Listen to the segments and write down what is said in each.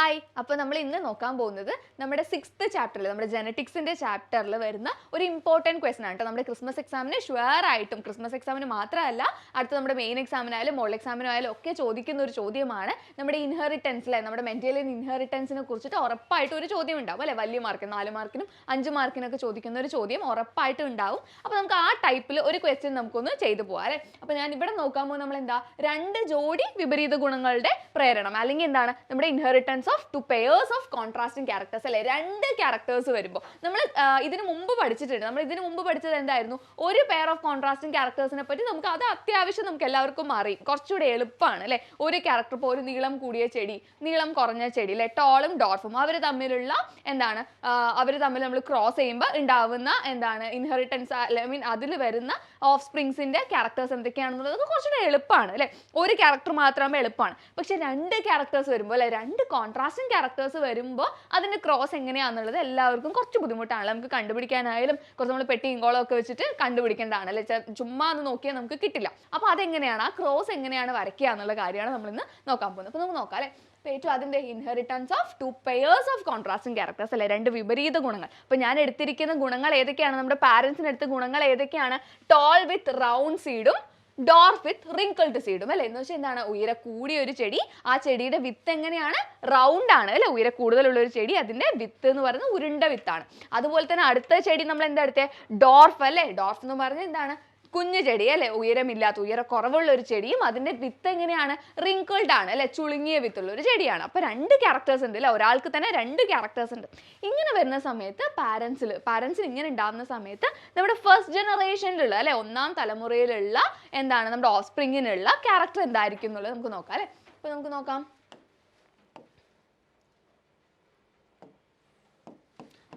Hi, അപ്പോൾ നമ്മൾ ഇന്ന് നോക്കാൻ പോകുന്നത് നമ്മുടെ 6th ചാപ്റ്ററിൽ നമ്മുടെ ജെനറ്റിക്സിൻ്റെ ചാപ്റ്ററിൽ വരുന്ന ഒരു ഇമ്പോർട്ടൻറ്റ് ക്വസ്റ്റൻ ആണ് കേട്ടോ. നമ്മുടെ ക്രിസ്മസ് എക്സാമിന് ഷുവർ ആയിട്ടും, ക്രിസ്മസ് എക്സാമിന് മാത്രമല്ല അടുത്ത നമ്മുടെ മെയിൻ എക്സാമിനായാലും മോൾ എക്സാമിനായാലും ഒക്കെ ചോദിക്കുന്ന ഒരു ചോദ്യമാണ്. നമ്മുടെ ഇൻഹെറിറ്റൻസിലെ നമ്മുടെ മെൻറ്റലിയൻ ഇൻഹെറിറ്റൻസിനെ കുറിച്ചിട്ട് ഉറപ്പായിട്ടും ഒരു ചോദ്യം ഉണ്ടാവും അല്ലേ. വലിയ മാർക്ക് 4 മാർക്കിനും 5 മാർക്കിനൊക്കെ ചോദിക്കുന്ന ഒരു ചോദ്യം ഉറപ്പായിട്ടും ഉണ്ടാവും. അപ്പോൾ നമുക്ക് ആ ടൈപ്പിൽ ഒരു ക്വസ്റ്റ്യൻ നമുക്കൊന്ന് ചെയ്തു പോകാം അല്ലേ. അപ്പോൾ ഞാൻ ഇവിടെ നോക്കാൻ പോകുമ്പോൾ നമ്മൾ എന്താ 2 ജോഡി വിപരീത ഗുണങ്ങളുടെ പ്രേരണം അല്ലെങ്കിൽ എന്താണ് നമ്മുടെ inheritance of 2 pairs of contrasting characters അല്ലേ. 2 ക്യാരക്ടേഴ്സ് വരുമ്പോൾ നമ്മൾ ഇതിനു മുമ്പ് പഠിച്ചിട്ടുണ്ട്. നമ്മൾ ഇതിനു മുമ്പ് പഠിച്ചത് എന്തായിരുന്നു, ഒരു പെയർ ഓഫ് കോൺട്രാസ്റ്റിംഗ് ക്യാരക്ടേഴ്സിനെ പറ്റി നമുക്ക് അത് അത്യാവശ്യം നമുക്ക് എല്ലാവർക്കും അറിയും, കുറച്ചുകൂടി എളുപ്പമാണ് അല്ലേ. ഒരു ക്യാരക്ടർ ഇപ്പോൾ ഒരു നീളം കൂടിയ ചെടി, നീളം കുറഞ്ഞ ചെടി അല്ലേ, ടോളും ഡോർഫും അവർ തമ്മിലുള്ള എന്താണ് അവർ തമ്മിൽ നമ്മൾ ക്രോസ് ചെയ്യുമ്പോൾ ഉണ്ടാവുന്ന എന്താണ് ഇൻഹെറിറ്റൻസ് ഐ മീൻ അതിൽ വരുന്ന ഓഫ് സ്പ്രിങ്സിൻ്റെ ക്യാരക്ടേഴ്സ് എന്തൊക്കെയാണെന്നുള്ളത് കുറച്ചുകൂടി എളുപ്പമാണ് അല്ലേ. ഒരു ക്യാരക്ടർ മാത്രമേ എളുപ്പമാണ്. പക്ഷെ 2 ക്യാരക്ടേഴ്സ് വരുമ്പോൾ അല്ലെ, 2 കോൺട്രാസ്റ്റിംഗ് ക്യാരക്ടേഴ്സ് വരുമ്പോൾ അതിൻ്റെ ക്രോസ് എങ്ങനെയാണെന്നുള്ളത് എല്ലാവർക്കും കുറച്ച് ബുദ്ധിമുട്ടാണ്. നമുക്ക് കണ്ടുപിടിക്കാനായാലും കുറച്ച് നമ്മൾ പെട്ടിയും കോളം ഒക്കെ വെച്ചിട്ട് കണ്ടുപിടിക്കേണ്ടതാണ് അല്ലേ. ചുമ്മാ ഒന്ന് നോക്കിയാൽ നമുക്ക് കിട്ടില്ല. അപ്പോൾ അതെങ്ങനെയാണ്, ആ ക്രോസ് എങ്ങനെയാണ് വരയ്ക്കുക എന്നുള്ള കാര്യമാണ് നമ്മളിന്ന് നോക്കാൻ പോകുന്നത്. അപ്പോൾ നമുക്ക് നോക്കാം അല്ലേ. ഏറ്റവും അതിൻ്റെ inheritance of 2 pairs of contrasting characters അല്ലേ, 2 വിപരീത ഗുണങ്ങൾ. അപ്പോൾ ഞാൻ എടുത്തിരിക്കുന്ന ഗുണങ്ങൾ ഏതൊക്കെയാണ്, നമ്മുടെ പാരൻസിന് എടുത്ത ഗുണങ്ങൾ ഏതൊക്കെയാണ്, ടോൾ വിത്ത് റൗണ്ട് സീഡും ഡോർഫ് വിത്ത് റിങ്കിൾഡ് സീഡും അല്ലേ. എന്ന് വെച്ചാൽ എന്താണ്, ഉയര കൂടിയ ഒരു ചെടി, ആ ചെടിയുടെ വിത്ത് എങ്ങനെയാണ്, റൗണ്ട് ആണ് അല്ലേ. ഉയര കൂടുതലുള്ള ഒരു ചെടി, അതിൻ്റെ വിത്ത് എന്ന് പറയുന്നത് ഉരുണ്ട വിത്താണ്. അതുപോലെ തന്നെ അടുത്ത ചെടി നമ്മൾ എന്താ എടുത്തത്, ഡോർഫ് അല്ലേ. ഡോർഫ് എന്ന് പറഞ്ഞാൽ എന്താണ്, കുഞ്ഞു ചെടി അല്ലേ, ഉയരമില്ലാത്ത ഉയര കുറവുള്ള ഒരു ചെടിയും അതിൻ്റെ വിത്ത് എങ്ങനെയാണ്, റിങ്കിൾഡ് ആണ് അല്ലെ, ചുളുങ്ങിയ വിത്തുള്ള ഒരു ചെടിയാണ്. അപ്പോൾ 2 ക്യാരക്ടേഴ്സ് ഉണ്ട് അല്ലേ, ഒരാൾക്ക് തന്നെ 2 ക്യാരക്ടേഴ്സ് ഉണ്ട്. ഇങ്ങനെ വരുന്ന സമയത്ത് പാരൻസിന് ഇങ്ങനെ ഉണ്ടാകുന്ന സമയത്ത് നമ്മുടെ ഫസ്റ്റ് ജനറേഷനിലുള്ള അല്ലെ, 1ാം തലമുറയിലുള്ള എന്താണ് നമ്മുടെ ഓഫ് സ്പ്രിങ്ങിനുള്ള ക്യാരക്ടർ എന്തായിരിക്കും എന്നുള്ളത് നമുക്ക് നോക്കാം അല്ലേ. അപ്പോൾ നമുക്ക് നോക്കാം.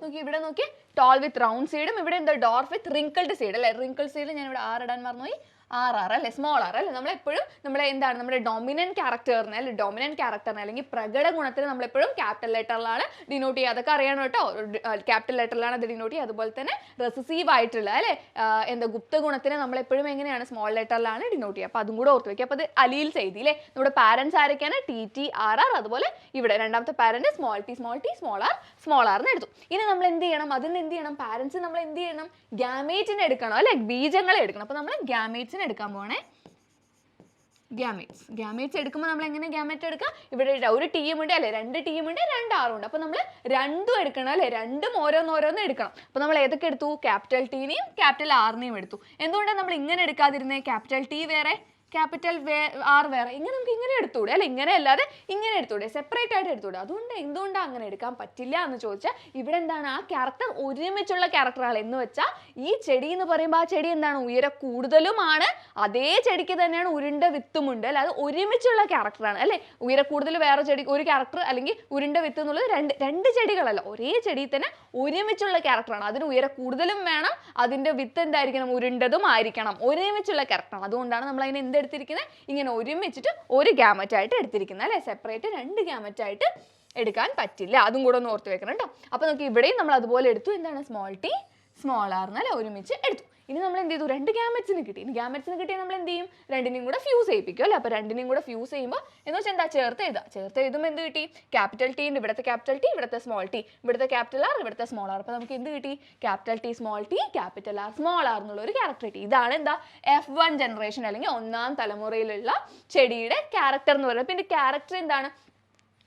നോക്കി ഇവിടെ നോക്കി, ടോൾ വിത്ത് റൗണ്ട് സീഡും ഇവിടെ എന്താ ഡോർഫ് വിത്ത് റിങ്കിൾഡ് സീഡ് അല്ലേ. റിങ്കിൾഡ് സീഡ് ഞാൻ ഇവിടെ 6 ഇടാൻ മറന്നുപോയി, ആർ അല്ലേ, സ്മോൾ ആർ അല്ലേ. നമ്മളെപ്പോഴും നമ്മുടെ എന്താണ് നമ്മുടെ ഡോമിനൻറ്റ് ക്യാരക്ടറിനെ അല്ലെ, ഡോമിനൻറ്റ് ക്യാരക്ടറിനെ അല്ലെങ്കിൽ പ്രകട ഗുണത്തിന് നമ്മളെപ്പോഴും ക്യാപിറ്റൽ ലെറ്ററിലാണ് ഡിനോട്ട് ചെയ്യുക. അതൊക്കെ അറിയണം കേട്ടോ, ക്യാപിറ്റൽ ലെറ്ററിലാണ് അത് ഡിനോട്ട് ചെയ്യുക. അതുപോലെ തന്നെ റെസസീവ് ആയിട്ടുള്ള അല്ലേ എന്താ ഗുപ്ത ഗുണത്തിന് നമ്മളെപ്പോഴും എങ്ങനെയാണ് സ്മോൾ ലെറ്ററിലാണ് ഡിനോട്ട് ചെയ്യുക. അപ്പോൾ അതും കൂടെ ഓർത്ത് വയ്ക്കുക. അപ്പോൾ അത് അലീൽ ചെയ്തി അല്ലേ. നമ്മുടെ പാരൻസ് ആരൊക്കെയാണ്, TT RR. അതുപോലെ ഇവിടെ രണ്ടാമത്തെ parent small t small r എന്ന് എടുത്തു. ഇനി നമ്മൾ എന്ത് ചെയ്യണം, അതിന് എന്ത് ചെയ്യണം, പാരൻസ് നമ്മൾ എന്ത് ചെയ്യണം, ഗ്യാമേറ്റിനെ എടുക്കണം അല്ലെ, ബീജങ്ങളെ എടുക്കണം. അപ്പോൾ നമ്മൾ ഗ്യാമേറ്റ്സിനെ എടുക്കാൻ പോകണേ. ഗ്യാമേറ്റ്സ് എടുക്കുമ്പോൾ നമ്മൾ എങ്ങനെ ഗ്യാമേറ്റ് എടുക്കുക, ഇവിടെ ഒരു ടീമുണ്ട് അല്ലെ, 2 ടീമുണ്ട്, 2 ആറുണ്ട്. അപ്പോൾ നമ്മൾ 2 എടുക്കണം അല്ലെ, 2 ഓരോന്ന് എടുക്കണം. അപ്പോൾ നമ്മൾ ഏതൊക്കെ എടുത്തു, ക്യാപിറ്റൽ ടീനെയും ക്യാപിറ്റൽ ആറിനെയും എടുത്തു. എന്തുകൊണ്ടാണ് നമ്മൾ ഇങ്ങനെ എടുക്കാതിരുന്നത്, ക്യാപിറ്റൽ ടി വേറെ ക്യാപിറ്റൽ ആർ വേറെ, ഇങ്ങനെ നമുക്ക് ഇങ്ങനെ എടുത്തൂടെ അല്ലെ, ഇങ്ങനെ അല്ലാതെ ഇങ്ങനെ എടുത്തൂടെ, സെപ്പറേറ്റ് ആയിട്ട് എടുത്തൂടെ. എന്തുകൊണ്ടാണ് അങ്ങനെ എടുക്കാൻ പറ്റില്ല എന്ന് ചോദിച്ചാൽ, ഇവിടെ എന്താണ് ആ ക്യാരക്ടർ ഒരുമിച്ചുള്ള ക്യാരക്ടറാണ്. എന്ന് വെച്ചാൽ ഈ ചെടി എന്ന് പറയുമ്പോൾ ആ ചെടി എന്താണ് ഉയര കൂടുതലുമാണ്, അതേ ചെടിക്ക് തന്നെയാണ് ഉരുണ്ട വിത്തുമുണ്ട് അല്ലെ. അത് ഒരുമിച്ചുള്ള ക്യാരക്ടറാണ് അല്ലെ. ഉയര കൂടുതൽ വേറെ ചെടി ഒരു ക്യാരക്ടർ അല്ലെങ്കിൽ ഉരുണ്ട വിത്ത് എന്നുള്ളത് രണ്ട് ചെടികളല്ല, ഒരേ ചെടിയിൽ തന്നെ ഒരുമിച്ചുള്ള ക്യാരക്ടറാണ്. അതിന് ഉയര കൂടുതലും വേണം, അതിൻ്റെ വിത്ത് എന്തായിരിക്കണം, ഉരുണ്ടതും ആയിരിക്കണം, ഒരുമിച്ചുള്ള ക്യാരക്ടറാണ്. അതുകൊണ്ടാണ് നമ്മൾ അതിനെ എടുത്തിരിക്കുന്നത് ഇങ്ങനെ ഒരുമിച്ചിട്ട് ഒരു ഗ്യാമറ്റ് ആയിട്ട് എടുത്തിരിക്കുന്നത് അല്ലെ. സെപ്പറേറ്റ് 2 ഗ്യാമറ്റ് ആയിട്ട് എടുക്കാൻ പറ്റില്ല. അതും കൂടെ ഒന്ന് ഓർത്ത് വെക്കണം കേട്ടോ. അപ്പോൾ നമുക്ക് ഇവിടെയും നമ്മൾ അതുപോലെ എടുത്തു, എന്താണ് സ്മോൾ t സ്മോൾ r എന്നല്ലേ ഒരുമിച്ച് എടുത്തു. ഇനി നമ്മൾ എന്ത് ചെയ്തു, 2 ഗ്യാമറ്റ്സിന് കിട്ടി. ഇനി ഗ്യാമറ്റ്സിന് കിട്ടിയാൽ നമ്മൾ എന്ത് ചെയ്യും, 2നെയും കൂടെ ഫ്യൂസ് ചെയ്യിപ്പിക്കും അല്ലേ. അപ്പോൾ 2നെയും കൂടെ ഫ്യൂസ് ചെയ്യുമ്പോൾ എന്ന് വെച്ചാൽ എന്താ, ചേർത്ത് എഴുതുമ്പോൾ എന്ത് കിട്ടി, ക്യാപിറ്റൽ ടി ഉണ്ട്, ഇവിടുത്തെ ക്യാപിറ്റൽ ടി, ഇവിടുത്തെ സ്മോൾ ടി, ഇവിടുത്തെ ക്യാപിറ്റൽ ആർ, ഇവിടുത്തെ സ്മോൾ ആർ. അപ്പോൾ നമുക്ക് എന്ത് കിട്ടി, capital T small T capital R small R എന്നുള്ള ഒരു ക്യാരക്ടർ കിട്ടി. ഇതാണ് എന്താ F1 ജനറേഷൻ അല്ലെങ്കിൽ 1ാം തലമുറയിലുള്ള ചെടിയുടെ ക്യാരക്ടർ എന്ന് പറയുന്നത്. പിന്നെ ക്യാരക്ടർ എന്താണ്,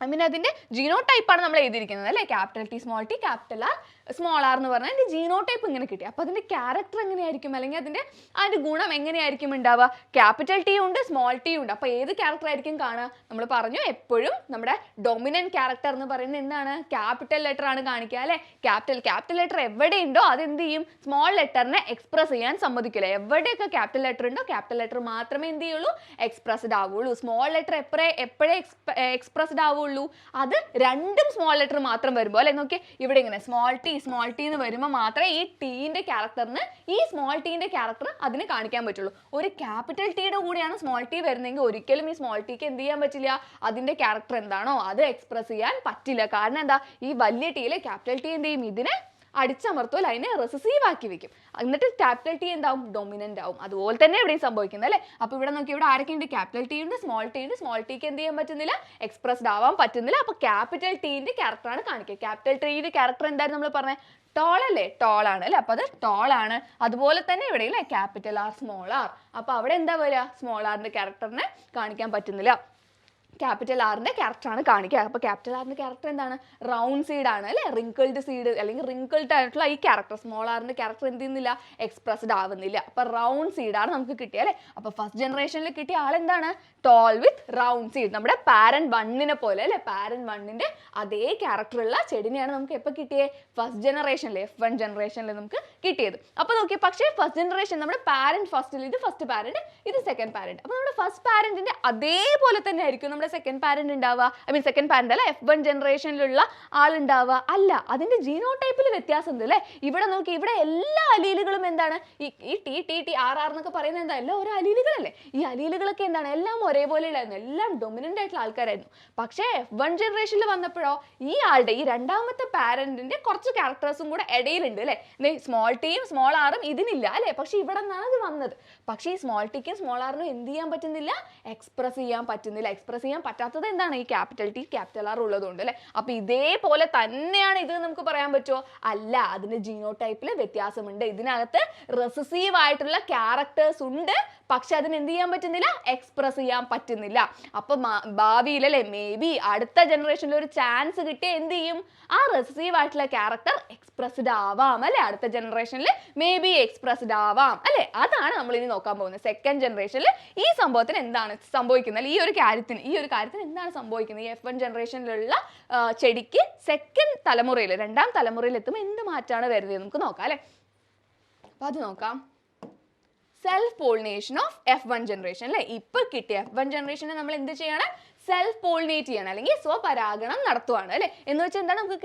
ഐ മീൻ അതിൻ്റെ ജീനോ ടൈപ്പാണ് നമ്മൾ എഴുതിയിരിക്കുന്നത് അല്ലേ. Capital T small T capital R small R എന്ന് പറഞ്ഞാൽ അതിൻ്റെ ജീനോ ടൈപ്പ് ഇങ്ങനെ കിട്ടി. അപ്പോൾ അതിൻ്റെ ക്യാരക്ടർ എങ്ങനെയായിരിക്കും അല്ലെങ്കിൽ അതിൻ്റെ ഗുണം എങ്ങനെയായിരിക്കും ഉണ്ടാവുക, ക്യാപിറ്റൽ ടി ഉണ്ട് സ്മോൾ ടി ഉണ്ട്. അപ്പോൾ ഏത് ക്യാരക്ടർ ആയിരിക്കും കാണുക, നമ്മൾ പറഞ്ഞു എപ്പോഴും നമ്മുടെ ഡൊമിനൻറ്റ് ക്യാരക്ടർ എന്ന് പറയുന്നത് എന്താണ്, ക്യാപിറ്റൽ ലെറ്റർ ആണ് കാണിക്കുക അല്ലേ. ക്യാപിറ്റൽ ലെറ്റർ എവിടെയുണ്ടോ അതെന്ത് ചെയ്യും, സ്മോൾ ലെറ്ററിനെ എക്സ്പ്രസ് ചെയ്യാൻ സമ്മതിക്കില്ല. എവിടെയൊക്കെ ക്യാപിറ്റൽ ലെറ്റർ ഉണ്ടോ ക്യാപിറ്റൽ ലെറ്റർ മാത്രമേ എന്ത് ചെയ്യുള്ളൂ, എക്സ്പ്രസ്ഡ് ആവുള്ളൂ. സ്മോൾ ലെറ്റർ എപ്പോഴേ എക്സ്പ്രസ്ഡ് ആവുള്ളൂ, അത് 2 സ്മോൾ ലെറ്റർ മാത്രം വരുമ്പോൾ അല്ലെ. നോക്കി ഇവിടെ ഇങ്ങനെ സ്മോൾ ടി എന്ന് വരുമ്പോൾ മാത്രമേ ഈ ടീൻ്റെ ക്യാരക്ടറിന് ഈ സ്മോൾ ടീൻ്റെ ക്യാരക്ടർ അതിന് കാണിക്കാൻ പറ്റുള്ളൂ. ഒരു ക്യാപിറ്റൽ ടിയുടെ കൂടെയാണ് സ്മോൾ ടി വരുന്നതെങ്കിൽ ഒരിക്കലും ഈ സ്മോൾ ടിക്ക് എന്ത് ചെയ്യാൻ പറ്റില്ല, അതിൻ്റെ ക്യാരക്ടർ എന്താണോ അത് എക്സ്പ്രസ് ചെയ്യാൻ പറ്റില്ല. കാരണം എന്താ, ഈ വലിയ ടീയിലെ ക്യാപിറ്റൽ ടി എന്ത് ചെയ്യും, ഇതിനെ അടിച്ചമർത്തും അല്ലെ, അതിനെ റെസസീവ് ആക്കി വെക്കും. എന്നിട്ട് ക്യാപിറ്റൽ ടി എന്താവും, ഡൊമിനന്റ് ആവും. അതുപോലെ തന്നെ ഇവിടെയും സംഭവിക്കുന്നത് അല്ലേ. അപ്പോൾ ഇവിടെ നോക്കി, ഇവിടെ ആരൊക്കെ ഉണ്ട്, ക്യാപിറ്റൽ ടി ഉണ്ട്, സ്മോൾ ടി ഉണ്ട്. സ്മോൾ ടിക്ക് എന്ത് ചെയ്യാൻ പറ്റുന്നില്ല, എക്സ്പ്രസ്ഡ് ആവാൻ പറ്റുന്നില്ല. അപ്പോൾ ക്യാപിറ്റൽ ടീന്റെ ക്യാരക്ടറാണ് കാണിക്കുക. ക്യാപിറ്റൽ ടിയുടെ ക്യാരക്ടർ എന്തായിരുന്നു നമ്മൾ പറഞ്ഞത്, ടോൾ അല്ലേ, ടോൾ ആണ് അല്ലേ. അപ്പോൾ അത് ടോൾ ആണ്. അതുപോലെ തന്നെ ഇവിടെ അല്ലേ, ക്യാപിറ്റൽ ആർ സ്മോൾ ആർ. അപ്പോൾ അവിടെ എന്താ വരിക, സ്മോൾ ആറിന്റെ ക്യാരക്ടറിനെ കാണിക്കാൻ പറ്റുന്നില്ല, ക്യാപിറ്റൽ ആറിന്റെ ക്യാരക്ടറാണ് കാണിക്കുക. അപ്പോൾ ക്യാപിറ്റൽ ആറിന്റെ ക്യാരക്ടർ എന്താണ്, റൗണ്ട് സീഡ് ആണ് അല്ലേ, റിങ്കിൾഡ് സീഡ് അല്ലെങ്കിൽ റിങ്കിൾഡ് ആയിട്ടുള്ള ഈ ക്യാരക്ടർ. സ്മോൾ ആറിന്റെ ക്യാരക്ടർ എന്ത് ചെയ്യുന്നില്ല, എക്സ്പ്രസ്ഡ് ആവുന്നില്ല. അപ്പോൾ റൗണ്ട് സീഡാണ് നമുക്ക് കിട്ടിയത് അല്ലേ. അപ്പോൾ ഫസ്റ്റ് ജനറേഷനിൽ കിട്ടിയ ആളെന്താണ്, ടോൾ വിത്ത് റൗണ്ട് സീഡ്. നമ്മുടെ പാരന്റ് വണ്ണിനെ പോലെ അല്ലേ, പാരന്റ് വണ്ണിന്റെ അതേ ക്യാരക്ടറുള്ള ചെടിനെയാണ് നമുക്ക് എപ്പോൾ കിട്ടിയത്, ഫസ്റ്റ് ജനറേഷനിൽ, F1 ജനറേഷനിൽ നമുക്ക് കിട്ടിയത്. അപ്പോൾ നോക്കി, പക്ഷേ ഫസ്റ്റ് ജനറേഷൻ നമ്മുടെ പാരന്റ് ഫസ്റ്റിൽ, ഇത് ഫസ്റ്റ് പാരന്റ്, ഇത് സെക്കൻഡ് പാരന്റ്. അപ്പോൾ നമ്മുടെ ഫസ്റ്റ് പാരന്റിന്റെ അതേപോലെ തന്നെ ആയിരിക്കും നമ്മുടെ സെക്കൻഡ് പാരന്റ് ഉണ്ടാവുക. സെക്കൻഡ് പാരന്റ് അല്ല, F1 ജനറേഷനിലുള്ള ആളുണ്ടാവുക അല്ല, അതിന്റെ ജീനോടൈപ്പിൽ വ്യത്യാസം ഉണ്ട് അല്ലേ. ഇവിടെ നോക്കി, ഇവിടെ എല്ലാ അലീലുകളും എന്താണ്, ഈ T T T R R എന്നൊക്കെ പറയുന്നത് എന്താ, എല്ലാം ഓരോ അലീലുകളല്ലേ. ഈ അലീലുകളൊക്കെ എന്താണ്, എല്ലാം ഒരേപോലെ ഉള്ളായിരുന്നു, എല്ലാം ഡൊമിനന്റ് ആയിട്ടുള്ള ആൾക്കാരായിരുന്നു. പക്ഷേ F1 ജനറേഷനിൽ വന്നപ്പോഴോ ഈ ആളുടെ, ഈ രണ്ടാമത്തെ പാരന്റിന്റെ കുറച്ച് ക്യാരക്ടേഴ്സും കൂടെ ഇടയിലുണ്ട് അല്ലേ. സ്മോൾ ടിയും സ്മോൾ ആറും ഇതിനില്ല അല്ലേ, പക്ഷെ ഇവിടെ നിന്നാണ് ഇത് വന്നത്. പക്ഷേ ഈ സ്മോൾ ടിക്കും സ്മോൾ ആറിനും എന്ത് ചെയ്യാൻ പറ്റുന്നില്ല, എക്സ്പ്രസ് ചെയ്യാൻ പറ്റുന്നില്ല. എക്സ്പ്രസ് ചെയ്യാൻ പറ്റാത്തത് എന്താണ്, ഈ ക്യാപിറ്റൽ ടി ക്യാപിറ്റൽ ആർ ഉള്ളതുകൊണ്ട് അല്ലേ. അപ്പൊ ഇതേപോലെ തന്നെയാണ് ഇത് നമുക്ക് പറയാൻ പറ്റുമോ, അല്ല, അതിന്റെ ജീനോടൈപ്പിൽ വ്യത്യാസമുണ്ട്. ഇതിനകത്ത് റെസസീവ് ആയിട്ടുള്ള ക്യാരക്ടേഴ്സ് ഉണ്ട്, പക്ഷെ അതിന് എന്ത് ചെയ്യാൻ പറ്റുന്നില്ല, എക്സ്പ്രസ് ചെയ്യാൻ പറ്റുന്നില്ല. അപ്പൊ ഭാവിയിൽ അല്ലെ, മേ ബി അടുത്ത ജനറേഷനിൽ ഒരു ചാൻസ് കിട്ടിയ എന്ത് ചെയ്യും, ആ റെസസീവ് ആയിട്ടുള്ള ക്യാരക്ടർ എക്സ്പ്രസ്ഡ് ആവാം അല്ലെ. അടുത്ത ജനറേഷനിൽ മേ ബി എക്സ്പ്രസ്ഡ് ആവാം അല്ലെ. അതാണ് നമ്മൾ ഇനി നോക്കാൻ പോകുന്നത്. സെക്കൻഡ് ജനറേഷനിൽ ഈ സംഭവത്തിന് എന്താണ് സംഭവിക്കുന്നത്, ഈ ഒരു കാര്യത്തിന് എന്താണ് സംഭവിക്കുന്നത്, ഈ F1 ജനറേഷനിലുള്ള ചെടിക്ക് സെക്കൻഡ് തലമുറയിൽ, രണ്ടാം തലമുറയിൽ എത്തുമ്പോൾ എന്ത് മാറ്റാണ് വരുന്നത് നമുക്ക് നോക്കാം അല്ലെ. അപ്പൊ അത് നോക്കാം. Self pollination of F1 generation അല്ലെ. ഇപ്പൊ കിട്ടിയ F1 ജനറേഷനെ നമ്മൾ എന്ത് ചെയ്യണം, സെൽഫ് പോളിനേറ്റ് ചെയ്യണം അല്ലെങ്കിൽ സ്വപരാഗണം നടത്തുവാണ് അല്ലെ. എന്ന് വെച്ചാൽ എന്താണ്, നമുക്ക്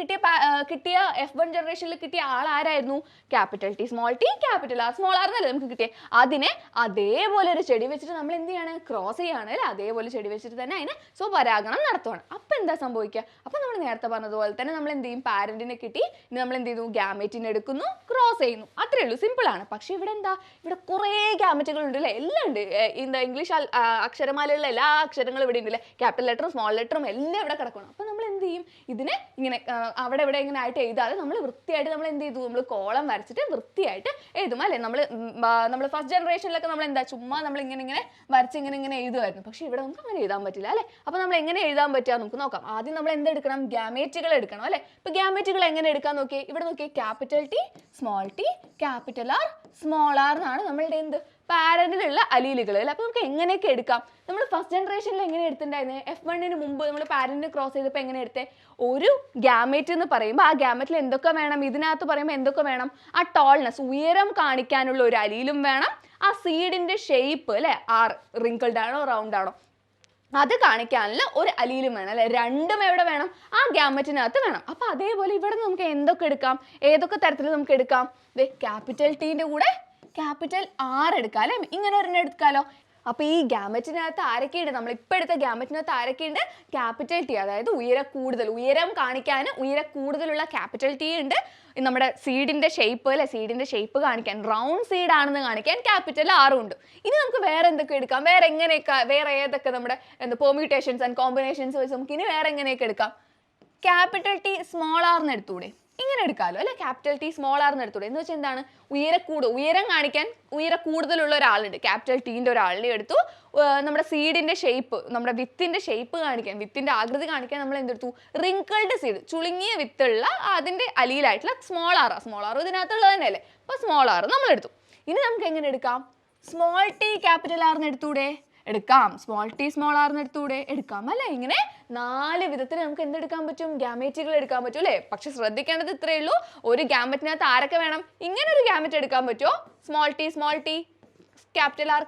കിട്ടിയ F1 ജനറേഷനിൽ കിട്ടിയ ആൾ ആരായിരുന്നു, capital T small T capital R small R എന്നല്ലേ നമുക്ക് കിട്ടിയ. അതിനെ അതേപോലെ ഒരു ചെടി വെച്ചിട്ട് നമ്മൾ എന്ത് ചെയ്യാണ്, ക്രോസ് ചെയ്യാണ് അല്ലെ. അതേപോലെ ചെടി വെച്ചിട്ട് തന്നെ അതിനെ സ്വപരാഗണം നടത്തുവാണ്. അപ്പൊ എന്താ സംഭവിക്കുക, അപ്പൊ നമ്മൾ നേരത്തെ പറഞ്ഞതുപോലെ തന്നെ നമ്മൾ എന്ത് ചെയ്യും, പാരന്റിനെ കിട്ടി, ഇനി നമ്മൾ എന്ത് ചെയ്യുന്നു, ഗാമേറ്റിനെ എടുക്കുന്നു, ക്രോസ് ചെയ്യുന്നു, അത്രേ ഉള്ളൂ, സിമ്പിൾ ആണ്. പക്ഷെ ഇവിടെ എന്താ, ഇവിടെ കുറേ ഗാമറ്റുകൾ ഉണ്ട് അല്ലെ, എല്ലാം ഉണ്ട്. ഇംഗ്ലീഷ് അക്ഷരമാലയിലുള്ള എല്ലാ അക്ഷരങ്ങളും ഇവിടെ ഉണ്ട് അല്ലെ, ക്യാപിറ്റൽ ലെറ്ററും സ്മോൾ ലെറ്ററും എല്ലാം ഇവിടെ കിടക്കണം. അപ്പോൾ നമ്മൾ എന്ത് ചെയ്യും, ഇതിനെ ഇങ്ങനെ അവിടെ ഇവിടെ ഇങ്ങനെ ആയിട്ട് എഴുതാതെ നമ്മൾ വൃത്തിയായിട്ട് നമ്മൾ എന്ത് ചെയ്തു, നമ്മൾ കോളം വരച്ചിട്ട് വൃത്തിയായിട്ട് എഴുതും അല്ലേ. നമ്മൾ ഫസ്റ്റ് ജനറേഷനിലൊക്കെ നമ്മൾ എന്താ, ചുമ്മാ നമ്മൾ ഇങ്ങനെ വരച്ച് ഇങ്ങനെ എഴുതുമായിരുന്നു. പക്ഷെ ഇവിടെ നമുക്ക് അങ്ങനെ എഴുതാൻ പറ്റില്ല അല്ലേ. അപ്പോൾ നമ്മൾ എങ്ങനെ എഴുതാൻ പറ്റുക നമുക്ക് നോക്കാം. ആദ്യം നമ്മൾ എന്തെടുക്കണം, ഗ്യാമേറ്റുകൾ എടുക്കണം അല്ലേ. ഇപ്പോൾ ഗ്യാമേറ്റുകൾ എങ്ങനെ എടുക്കാൻ നോക്കിയേ, ഇവിടെ നോക്കിയേ, capital T small T capital R small R എന്നാണ് നമ്മളുടെ എന്ത്, പാരന്റിലുള്ള അലീലുകൾ അല്ലേ. അപ്പോൾ നമുക്ക് എങ്ങനെയൊക്കെ എടുക്കാം, നമ്മൾ ഫസ്റ്റ് ജനറേഷനിൽ എങ്ങനെ എടുത്തിട്ടുണ്ടായിരുന്നത്, F1 മുമ്പ് നമ്മൾ പാരന്റിനെ ക്രോസ് ചെയ്തപ്പോൾ എങ്ങനെ എടുത്തേ, ഒരു ഗ്യാമേറ്റ് എന്ന് പറയുമ്പോൾ ആ ഗ്യാമറ്റിൽ എന്തൊക്കെ വേണം, ഇതിനകത്ത് പറയുമ്പോൾ എന്തൊക്കെ വേണം, ആ ടോൾനെസ് ഉയരം കാണിക്കാനുള്ള ഒരു അലീലും വേണം, ആ സീഡിന്റെ ഷേപ്പ് അല്ലെ, ആർ റിങ്കിൾഡ് ആണോ റൗണ്ട് ആണോ അത് കാണിക്കാനുള്ള ഒരു അലീലും വേണം അല്ലെ. രണ്ടും എവിടെ വേണം, ആ ഗ്യാമറ്റിനകത്ത് വേണം. അപ്പൊ അതേപോലെ ഇവിടെ നമുക്ക് എന്തൊക്കെ എടുക്കാം, ഏതൊക്കെ തരത്തിൽ നമുക്ക് എടുക്കാം, ക്യാപിറ്റൽ ടീന്റെ കൂടെ ക്യാപിറ്റൽ ആർ എടുക്കാം അല്ലെ, ഇങ്ങനെ ഒരെണ്ണം എടുക്കാലോ. അപ്പോൾ ഈ ഗ്യാമറ്റിനകത്ത് ആരൊക്കെയുണ്ട്, നമ്മൾ ഇപ്പോൾ എടുത്ത ഗ്യാമറ്റിനകത്ത് ആരൊക്കെയുണ്ട്, ക്യാപിറ്റൽ ടി, അതായത് ഉയരം കാണിക്കാൻ കൂടുതലുള്ള ക്യാപിറ്റൽ ടി ഉണ്ട്. നമ്മുടെ സീഡിന്റെ ഷേപ്പ് അല്ലെ, സീഡിന്റെ ഷേപ്പ് കാണിക്കാൻ, റൗണ്ട് സീഡ് ആണെന്ന് കാണിക്കാൻ ക്യാപിറ്റൽ ആറും ഉണ്ട്. ഇനി നമുക്ക് വേറെ എന്തൊക്കെ എടുക്കാം, വേറെ ഏതൊക്കെ നമ്മുടെ പെർമ്യൂട്ടേഷൻസ് ആൻഡ് കോമ്പിനേഷൻസ് വെച്ച് നമുക്ക് ഇനി വേറെ എങ്ങനെയൊക്കെ എടുക്കാം, ക്യാപിറ്റൽ ടി സ്മോൾ ആർന്ന് എടുത്തൂടെ, ഇങ്ങനെ എടുക്കാമല്ലോ അല്ലെ. ക്യാപിറ്റൽ ടി സ്മോൾ ആർന്ന് എടുത്തൂടെ, എന്ന് വെച്ചാൽ എന്താണ്, ഉയരം കാണിക്കാൻ കൂടുതലുള്ള ഒരാളുണ്ട്, ക്യാപിറ്റൽ ടീൻ്റെ ഒരാളിനെ എടുത്തു. നമ്മുടെ സീഡിന്റെ ഷേപ്പ്, നമ്മുടെ വിത്തിന്റെ ഷേപ്പ് കാണിക്കാൻ, വിത്തിന്റെ ആകൃതി കാണിക്കാൻ നമ്മൾ എന്തെടുത്തു, റിങ്കിൾഡ് സീഡ്, ചുളുങ്ങിയ വിത്തുള്ള അതിന്റെ അലിയിലായിട്ടുള്ള സ്മോൾ ആർ ഇതിനകത്തുള്ളത് തന്നെയല്ലേ. അപ്പോൾ സ്മോൾ ആർ നമ്മൾ എടുത്തു. ഇനി നമുക്ക് എങ്ങനെ എടുക്കാം, സ്മോൾ ടി ക്യാപിറ്റൽ ആർന്ന് എടുത്തൂടെ, എടുക്കാം. സ്മോൾ ടി സ്മോൾ ആർന്ന് എടുത്തൂടെ, എടുക്കാം അല്ലെ. ഇങ്ങനെ 4 വിധത്തിൽ നമുക്ക് എന്തെടുക്കാൻ പറ്റും, ഗ്യാമേറ്റുകൾ എടുക്കാൻ പറ്റും അല്ലേ. പക്ഷെ ശ്രദ്ധിക്കേണ്ടത് ഇത്രയേ ഉള്ളൂ, ഒരു ഗ്യാമറ്റിനകത്ത് ആരൊക്കെ വേണം, ഇങ്ങനെ ഒരു ഗ്യാമറ്റ് എടുക്കാൻ പറ്റുമോ, സ്മോൾ ടി ക്യാപിറ്റൽ ആർ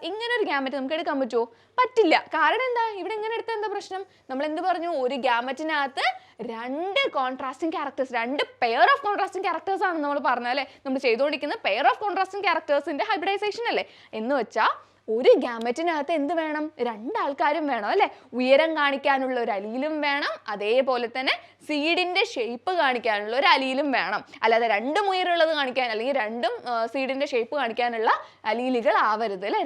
ഇങ്ങനെ ഒരു ഗ്യാമറ്റ് നമുക്ക് എടുക്കാൻ പറ്റുമോ, പറ്റില്ല. കാരണം എന്താ, ഇവിടെ ഇങ്ങനെ എടുത്താൽ എന്താ പ്രശ്നം, നമ്മൾ എന്ത് പറഞ്ഞു, ഒരു ഗ്യാമറ്റിനകത്ത് 2 contrasting characters, 2 pair of contrasting characters ആണ് നമ്മൾ പറഞ്ഞത് അല്ലേ. നമ്മൾ ചെയ്തുകൊണ്ടിരിക്കുന്ന പെയർ ഓഫ് കോൺട്രാസ്റ്റിംഗ് ക്യാരക്ടേഴ്സിന്റെ ഹൈബ്രിഡൈസേഷൻ അല്ലേ. എന്ന് വെച്ചാൽ ഒരു ഗ്യാമറ്റിനകത്ത് എന്ത് വേണം? രണ്ടാൾക്കാരും വേണം അല്ലേ? ഉയരം കാണിക്കാനുള്ള ഒരു അലീലും വേണം, അതേപോലെ തന്നെ സീഡിന്റെ ഷേപ്പ് കാണിക്കാനുള്ള ഒരു അലീലും വേണം. അല്ലാതെ രണ്ടും ഉയരമുള്ളത് കാണിക്കാൻ അല്ലെങ്കിൽ രണ്ടും സീഡിന്റെ ഷേപ്പ് കാണിക്കാനുള്ള അലീലുകൾ ആവരുത് അല്ലേ?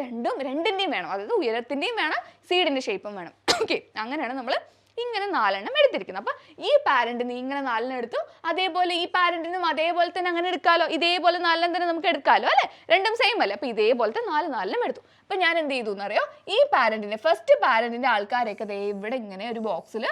രണ്ടിന്റെയും വേണം, അതായത് ഉയരത്തിന്റെയും വേണം, സീഡിന്റെ ഷേപ്പും വേണം. ഓക്കെ, അങ്ങനെയാണ് നമ്മൾ ഇങ്ങനെ 4 എണ്ണം എടുത്തിരിക്കുന്നത്. അപ്പൊ ഈ പാരന്റിന് ഇങ്ങനെ 4 എണ്ണം എടുത്തു, അതേപോലെ ഈ പാരന്റിനും അതേപോലെ തന്നെ അങ്ങനെ എടുക്കാമല്ലോ, ഇതേപോലെ 4 എണ്ണം തന്നെ നമുക്ക് എടുക്കാമല്ലോ അല്ലെ? രണ്ടും സെയിം അല്ലേ? അപ്പൊ ഇതേപോലത്തെ 4 എണ്ണം എടുത്തു. അപ്പൊ ഞാൻ എന്ത് ചെയ്തു എന്നറിയോ? ഈ പാരന്റിന്റെ ഫസ്റ്റ് പാരന്റിന്റെ ആൾക്കാരെയൊക്കെ ദേ ഇവിടെ ഇങ്ങനെ ഒരു ബോക്സിൽ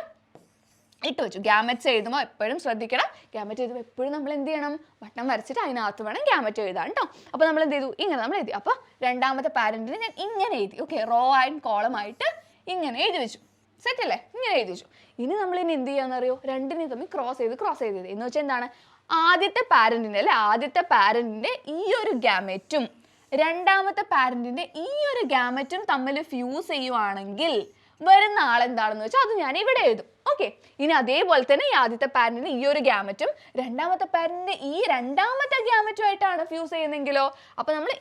ഇട്ട് വെച്ചു. ഗ്യാമറ്റ്സ് എഴുതുമ്പോൾ എപ്പോഴും ശ്രദ്ധിക്കണം, ഗ്യാമറ്റ് എഴുതുമ്പോൾ എപ്പോഴും നമ്മൾ എന്ത് ചെയ്യണം? ബട്ടൺ വരച്ചിട്ട് അതിനകത്ത് വേണം ഗ്യാമറ്റ് എഴുതാൻ കേട്ടോ. അപ്പോൾ നമ്മൾ എന്ത് ചെയ്തു? ഇങ്ങനെ നമ്മൾ എഴുതി. അപ്പോൾ രണ്ടാമത്തെ പാരന്റിന് ഞാൻ ഇങ്ങനെ എഴുതി. ഓക്കെ, റോ ആൻഡ് കോളം ആയിട്ട് ഇങ്ങനെ എഴുതി വെച്ചു. സെറ്റ് അല്ലേ? ഇങ്ങനെ എഴുതി വെച്ചു. ഇനി നമ്മൾ ഇനി എന്ത് ചെയ്യാന്നറിയോ? രണ്ടിനെയും തമ്മിൽ ക്രോസ് ചെയ്ത് എന്ന് വെച്ചാൽ എന്താണ്? ആദ്യത്തെ പാരന്റിന്റെ അല്ലെ, ആദ്യത്തെ പാരന്റിന്റെ ഈ ഒരു ഗ്യാമറ്റും രണ്ടാമത്തെ പാരന്റിന്റെ ഈ ഒരു ഗ്യാമറ്റും തമ്മിൽ ഫ്യൂസ് ചെയ്യുവാണെങ്കിൽ വരുന്ന ആളെന്താണെന്ന് വെച്ചാൽ അത് ഞാൻ ഇവിടെ എഴുതും. ഓക്കെ, ഇനി അതേപോലെ തന്നെ ഈ ആദ്യത്തെ പാരന്റിന് ഈ ഒരു ഗ്യാമറ്റും രണ്ടാമത്തെ പാരന്റിന്റെ ഈ രണ്ടാമത്തെ ഗ്യാമറ്റുമായിട്ടാണ് ഫ്യൂസ് ചെയ്യുന്നെങ്കിലോ അപ്പൊ നമ്മൾ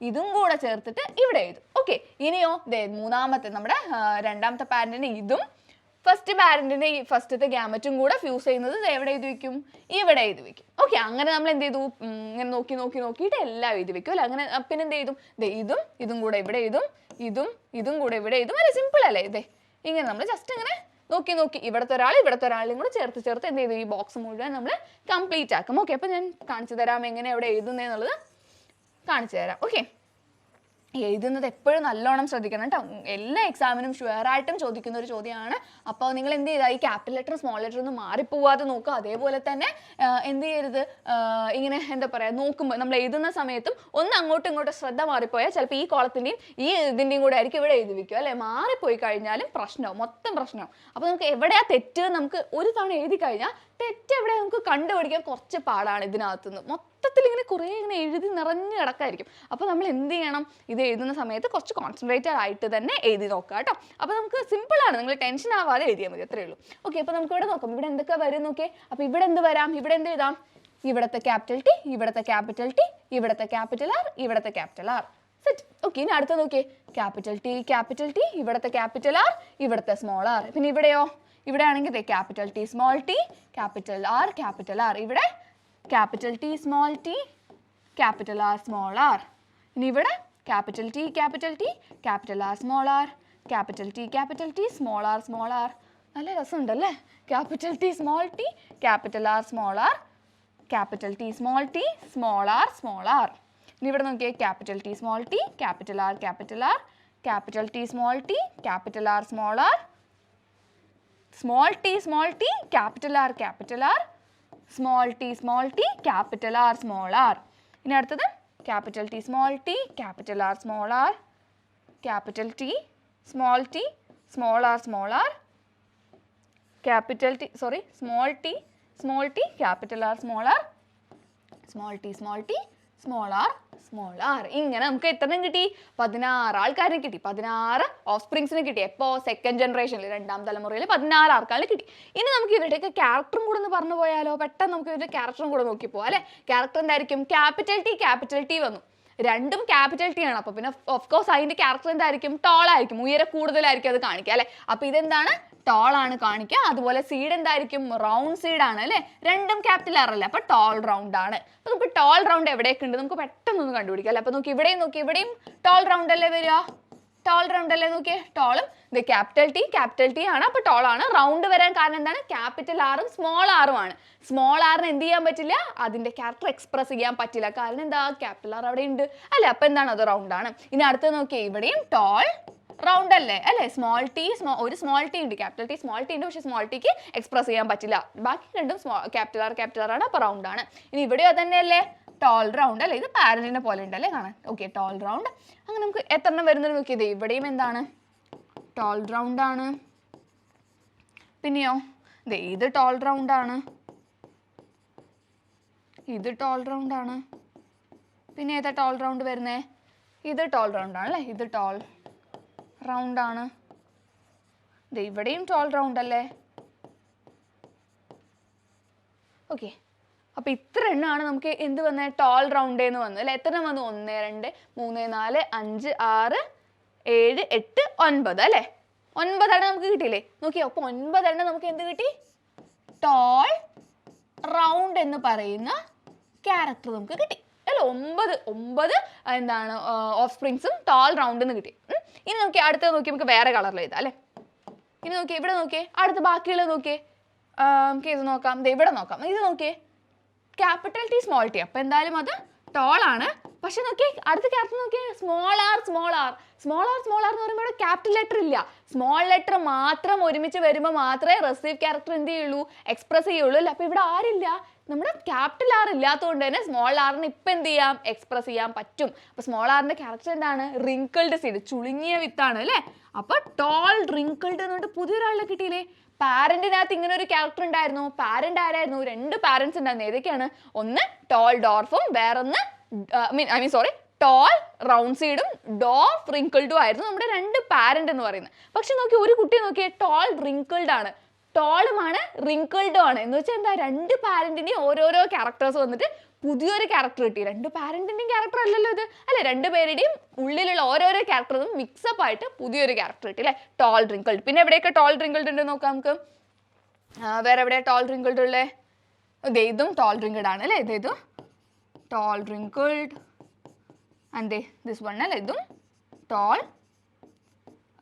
ഇതും കൂടെ ചേർത്തിട്ട് ഇവിടെ എഴുതും. ഓക്കെ, ഇനിയോ മൂന്നാമത്തെ നമ്മുടെ രണ്ടാമത്തെ പാരന്റിന് ഇതും ഫസ്റ്റ് പാരന്റിന്റെ ഈ ഫസ്റ്റത്തെ ഗ്യാമറ്റും കൂടെ ഫ്യൂസ് ചെയ്യുന്നത് എവിടെ എഴുതി വെക്കും? ഇവിടെ എഴുതി വെക്കും. ഓക്കെ, അങ്ങനെ നമ്മൾ എന്ത് ചെയ്തു? ഇങ്ങനെ നോക്കിയിട്ട് എല്ലാം എഴുതി വെക്കും അല്ലെ? അങ്ങനെ പിന്നെ എന്ത് ചെയ്തും? ഇതും കൂടെ ഇവിടെ എഴുതും, ഇതും കൂടെ ഇവിടെ എഴുതും. അല്ലെ, സിമ്പിൾ അല്ലേ? ഇങ്ങനെ നമ്മൾ ജസ്റ്റ് ഇങ്ങനെ നോക്കി ഇവിടുത്തെ ഒരാളെയും കൂടെ ചേർത്ത് എന്ത് ചെയ്തു? ഈ ബോക്സ് മുഴുവൻ നമ്മൾ കംപ്ലീറ്റ് ആക്കും. ഓക്കെ, അപ്പോൾ ഞാൻ കാണിച്ചു തരാം എങ്ങനെ എവിടെ എഴുതുന്നതെന്നുള്ളത് കാണിച്ചു തരാം. ഓക്കെ, എഴുതുന്നത് എപ്പോഴും നല്ലോണം ശ്രദ്ധിക്കണം കേട്ടോ. എല്ലാ എക്സാമിനും ഷുവറായിട്ടും ചോദിക്കുന്ന ഒരു ചോദ്യമാണ്. അപ്പോൾ നിങ്ങൾ എന്ത് ചെയ്താൽ ഈ ക്യാപിറ്റൽ ലെറ്റർ സ്മോൾ ലെറ്റർ ഒന്നും മാറിപ്പോവാതെ നോക്കുക. അതേപോലെ തന്നെ എന്ത് ചെയ്യരുത്, ഇങ്ങനെ എന്താ പറയുക, നോക്കുമ്പോൾ നമ്മൾ എഴുതുന്ന സമയത്തും ഒന്ന് അങ്ങോട്ടും ഇങ്ങോട്ടും ശ്രദ്ധ മാറിപ്പോയാൽ ചിലപ്പോൾ ഈ കോളത്തിൻ്റെയും ഈ ഇതിൻ്റെയും കൂടെ ആയിരിക്കും ഇവിടെ എഴുതി വെക്കുക അല്ലേ? മാറിപ്പോയി കഴിഞ്ഞാലും പ്രശ്നമാവും, മൊത്തം പ്രശ്നമാവും. അപ്പോൾ നമുക്ക് എവിടെയാ തെറ്റ് നമുക്ക് ഒരു തവണ എഴുതി കഴിഞ്ഞാൽ തെറ്റ് എവിടെ നമുക്ക് കണ്ടുപിടിക്കാൻ കുറച്ച് പാടാണ്. ഇതിനകത്തുനിന്ന് മൊത്തത്തിൽ ഇങ്ങനെ കുറേ ഇങ്ങനെ എഴുതി നിറഞ്ഞു കിടക്കായിരിക്കും. അപ്പോൾ നമ്മൾ എന്ത് ചെയ്യണം? ഇത് എഴുതുന്ന സമയത്ത് കുറച്ച് കോൺസെൻട്രേറ്റഡ് ആയിട്ട് തന്നെ എഴുതി നോക്കുക കേട്ടോ. അപ്പോൾ നമുക്ക് സിമ്പിളാണ്, നിങ്ങൾ ടെൻഷൻ ആവാതെ എഴുതിയാൽ മതി, അത്രയേ ഉള്ളൂ. ഓക്കെ, അപ്പോൾ നമുക്ക് ഇവിടെ നോക്കാം ഇവിടെ എന്തൊക്കെ വരും നോക്കിയേ. അപ്പോൾ ഇവിടെ എന്ത് വരാം? ഇവിടെ എന്ത് എഴുതാം? ഇവിടുത്തെ ക്യാപിറ്റൽ ടി, ഇവിടുത്തെ ക്യാപിറ്റൽ ടി, ഇവിടുത്തെ ക്യാപിറ്റൽ ആർ, ഇവിടുത്തെ ക്യാപിറ്റൽ ആർ. സെറ്റ്. ഓക്കെ, ഇനി അടുത്ത നോക്കിയേ. ക്യാപിറ്റൽ ടി, ഇവിടുത്തെ ക്യാപിറ്റൽ ആർ, ഇവിടുത്തെ സ്മോൾ ആർ. പിന്നെ ഇവിടെയോ? ഇവിടെ ആണെങ്കിൽ capital T small T, capital R. ഇവിടെ capital T small T, capital R small R. ഇനി ഇവിടെ capital T, capital R small R, capital T small R. നല്ല രസമുണ്ടല്ലേ? Capital T small T, capital R small R, capital T small T small R. ഇനി ഇവിടെ നോക്കിയേ. Capital T small T, capital R, capital T small T, capital R small R, small T capital R, small T capital R small R. ഇനി അടുത്തത് capital T small T, capital R small R, capital T small R, capital T small T capital R small R, small R. ഇങ്ങനെ നമുക്ക് എത്ര കിട്ടി? 16 ആൾക്കാരെ കിട്ടി, 16 of സ്പ്രിങ്സിന് കിട്ടി. എപ്പോൾ? സെക്കൻഡ് ജനറേഷനിൽ, രണ്ടാം തലമുറയിൽ 16 ആൾക്കാരെ കിട്ടി. ഇനി നമുക്ക് ഇവരുടെയൊക്കെ ക്യാരക്ടറും കൂടെ ഒന്ന് പറഞ്ഞു പോയാലോ? പെട്ടെന്ന് നമുക്ക് ഇവരുടെ ക്യാരക്ടറും കൂടെ നോക്കി പോകാം അല്ലേ? ക്യാരക്ടർ എന്തായിരിക്കും? ക്യാപിറ്റൽ ടി വന്നു, രണ്ടും ക്യാപിറ്റൽ ടി ആണ്. അപ്പോൾ പിന്നെ ഓഫ് കോഴ്സ് അതിൻ്റെ ക്യാരക്ടർ എന്തായിരിക്കും? ടോൾ ആയിരിക്കും, ഉയരം കൂടുതലായിരിക്കും അത് കാണിക്കുക അല്ലേ? അപ്പോൾ ഇതെന്താണ്? ടോൾ ആണ് കാണിക്കുക. അതുപോലെ സീഡ് എന്തായിരിക്കും? റൗണ്ട് സീഡ് ആണ് അല്ലേ? രണ്ടും ക്യാപിറ്റൽ ആർ അല്ലേ? അപ്പോൾ ടോൾ റൗണ്ട് ആണ്. അപ്പോൾ നമുക്ക് ടോൾ റൗണ്ട് എവിടെയൊക്കെ ഉണ്ട് നമുക്ക് പെട്ടെന്നൊന്ന് കണ്ടുപിടിക്കാം അല്ലേ? അപ്പോൾ നോക്കി ഇവിടെയും ടോൾ റൗണ്ട് അല്ലേ വരിക? ടോൾ റൗണ്ട് അല്ലേ? നോക്കിയേ, ടോളും ഇത് ക്യാപിറ്റൽ ടി ആണ്, അപ്പോൾ ടോൾ ആണ്. റൗണ്ട് വരാൻ കാരണം എന്താണ്? ക്യാപിറ്റൽ ആറും സ്മോൾ ആറും ആണ്. സ്മോൾ ആറിന് എന്ത് ചെയ്യാൻ പറ്റില്ല? അതിന്റെ ക്യാരക്ടർ എക്സ്പ്രസ് ചെയ്യാൻ പറ്റില്ല. കാരണം എന്താ? ക്യാപിറ്റൽ ആർ അവിടെ ഉണ്ട് അല്ലെ? അപ്പോൾ എന്താണ്? അത് റൗണ്ട് ആണ്. ഇനി അടുത്ത് നോക്കിയേ, ഇവിടെയും ടോൾ റൗണ്ട് അല്ലേ? സ്മോൾ ടി ഒരു സ്മോൾ ടി ഉണ്ട്, ക്യാപിറ്റൽ ടി സ്മോൾ ടി ഉണ്ട്, പക്ഷേ സ്മോൾ ടിക്ക് എക്സ്പ്രസ് ചെയ്യാൻ പറ്റില്ല. ബാക്കി രണ്ടും ക്യാപിറ്റൽ ആർ ആണ്, അപ്പോൾ റൗണ്ട് ആണ്. ഇനി ഇവിടെയോ തന്നെയല്ലേ? ടോൾ റൗണ്ട് അല്ലേ? ഇത് പാരന്റിനെ പോലെ ഉണ്ടല്ലേ കാണാൻ? Okay, tall round. അങ്ങനെ നമുക്ക് എത്ര എണ്ണം വരുന്നത് നോക്കിയത്? ഇവിടെയും എന്താണ്? ടോൾ റൗണ്ട് ആണ്. പിന്നെയോ ഇത് ടോൾ റൗണ്ട് ആണ്, ഇത് ടോൾ റൗണ്ട് ആണ്. പിന്നെ ഏതാ ടോൾ റൗണ്ട് വരുന്നേ? ഇത് ടോൾ റൗണ്ട് ആണ് അല്ലേ? ഇത് ടോൾ റൗണ്ട് ആണ്. ഇവിടെയും ടോൾ റൗണ്ട് അല്ലേ? ഓക്കെ, അപ്പോൾ ഇത്ര എണ്ണമാണ് നമുക്ക് എന്ത് വന്നത്, ടോൾ റൗണ്ട് എന്ന് വന്നത് അല്ലേ. എത്ര വന്നു, 1 2 3 4 5 6 7 8 9 അല്ലേ. 9 എണ്ണം നമുക്ക് കിട്ടിയില്ലേ, നോക്കിയോ. അപ്പോൾ 9 എണ്ണം നമുക്ക് എന്ത് കിട്ടി, ടോൾ റൗണ്ട് എന്ന് പറയുന്ന ക്യാരക്ടർ നമുക്ക് കിട്ടി അല്ലേ. 9 എന്താണ് ഓഫ് സ്പ്രിങ്സും ടോൾ റൗണ്ട് എന്ന് കിട്ടി. ഇനി നോക്കിയേ, അടുത്തത് നോക്കി നമുക്ക് വേറെ കളറിൽ എഴുതാം അല്ലേ. ഇനി നോക്കിയേ, ഇവിടെ നോക്കിയേ, അടുത്ത ബാക്കിയുള്ളത് നോക്കിയേ, നമുക്ക് ഇത് നോക്കാം, ഇവിടെ നോക്കാം. ഇത് നോക്കിയേ, ക്യാപിറ്റൽ ടി സ്മോൾ ടി. അപ്പോൾ എന്തായാലും അത് ടോൾ ആണ്. പക്ഷെ നോക്കിയേ അടുത്ത ക്യാരക്ടർ നോക്കിയേ, സ്മോൾ ആർ എന്ന് പറയുമ്പോൾ ഇവിടെ ക്യാപിറ്റൽ ലെറ്റർ ഇല്ല. സ്മോൾ ലെറ്റർ മാത്രം ഒരുമിച്ച് വരുമ്പോൾ മാത്രമേ റിസീവ് ക്യാരക്ടർ എന്ത് ചെയ്യുള്ളൂ, എക്സ്പ്രസ് ചെയ്യുള്ളൂ അല്ലേ. അപ്പോൾ ഇവിടെ ആരില്ല, നമ്മുടെ ക്യാപിറ്റൽ ആർ ഇല്ലാത്തതുകൊണ്ട് തന്നെ സ്മോൾ ആറിന് ഇപ്പം എന്ത് ചെയ്യാം, എക്സ്പ്രസ് ചെയ്യാൻ പറ്റും. അപ്പോൾ സ്മോൾ ആറിൻ്റെ ക്യാരക്ടർ എന്താണ്, റിങ്കിൾഡ് സീഡ്, ചുളുങ്ങിയ വിത്താണ് അല്ലേ. അപ്പോൾ ടോൾ റിങ്കിൾഡ് എന്ന് പറഞ്ഞിട്ട് പുതിയൊരാളെ കിട്ടിയില്ലേ. പാരന്റിനകത്ത് ഇങ്ങനെ ഒരു ക്യാരക്ടർ ഉണ്ടായിരുന്നു. പാരന്റ് ആരായിരുന്നു, 2 പാരന്റ്സ് ഉണ്ടായിരുന്നു. ഏതൊക്കെയാണ്, ഒന്ന് ടോൾ ഡോർഫും വേറൊന്ന് ടോൾ റൗണ്ട് സീഡും ഡോർഫ് റിങ്കിൾഡും ആയിരുന്നു നമ്മുടെ 2 പാരന്റ് എന്ന് പറയുന്നത്. പക്ഷെ നോക്കി, ഒരു കുട്ടി നോക്കിയേ, ടോൾ റിങ്കിൾഡ് ആണ്, ടോളുമാണ് റിങ്കിൾഡും ആണ്. എന്ന് വെച്ചാൽ എന്താ, 2 പാരന്റിന്റെയും ഓരോരോ ക്യാരക്ടേഴ്സ് വന്നിട്ട് പുതിയൊരു ക്യാരക്ടർ കിട്ടി. 2 പാരന്റിന്റെയും ക്യാരക്ടർ അല്ലല്ലോ ഇത് അല്ലെ, 2 പേരുടെയും ഉള്ളിലുള്ള ഓരോരോ ക്യാരക്ടറും മിക്സപ്പ് ആയിട്ട് പുതിയൊരു ക്യാരക്ടർ കിട്ടി അല്ലേ, ടോൾ റിങ്കിൾഡ്. പിന്നെ എവിടെയൊക്കെ ടോൾ റിങ്കിൾഡ് ഉണ്ട് നോക്കാം നമുക്ക്. വേറെ എവിടെയാണ് ടോൾ റിങ്കിൾഡ് ഉള്ളത്, ഇതും ടോൾ റിങ്കിൾഡ് ആണ് അല്ലേ. ഇതും tall wrinkled and this one അല്ലേ, ഇതും ടോൾ